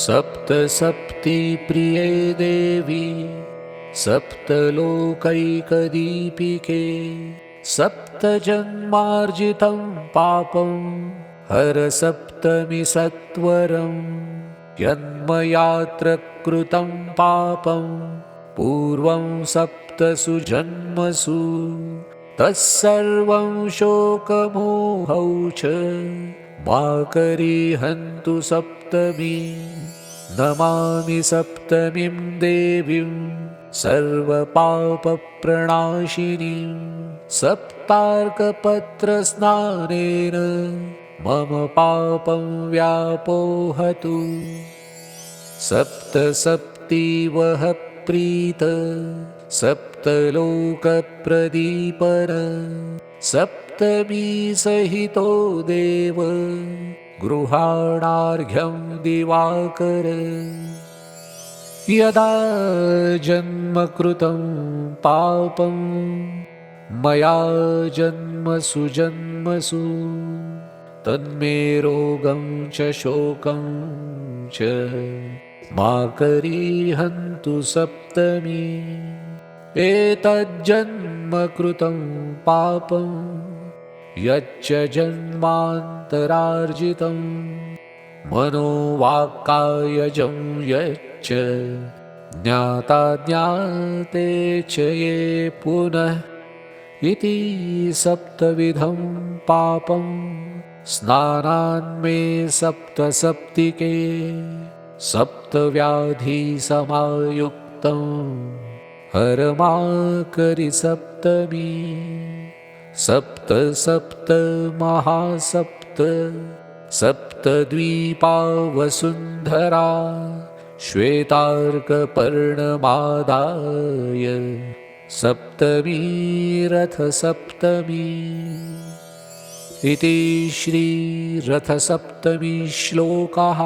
सप्तसप्ति प्रिये देवी सप्तलोकैकदीपिके सप्तजन्मार्जितं पापं हर सप्तमी सत्वरं यन्मयात्र कृतं पापं पूर्वं सप्तसु जन्मसु तत्सर्वं शोकमोहौ च मा करीहन्तु सप्तमी नमामि सप्तमीं देवीं सर्वपापप्रणाशिनीं सप्तार्कपत्रस्नानेन मम पापं व्यापोहतु सप्तसप्तिवः प्रीत सप्तलोकप्रदीपन सप्तमी सहितो देव गृहाणार्घ्यं दिवाकर यदा जन्मकृतं पापं मया जन्मसु जन्मसु तन्मे रोगं च शोकं च मा करीहन्तु सप्तमी एतज्जन्मकृतं पापं यच्च जन्मान्तरार्जितं मनोवाक्कायजं यच्च ज्ञाताज्ञाते च ये पुनः इति सप्तविधं पापं स्नानान्मे सप्तसप्तिके सप्तव्याधिसमायुक्तं हर मा करि सप्तमी सप्त सप्त महासप्त सप्तद्वीपा वसुन्धरा श्वेतार्कपर्णमादाय सप्तमी रथसप्तमी इति श्रीरथसप्तमी श्लोकः।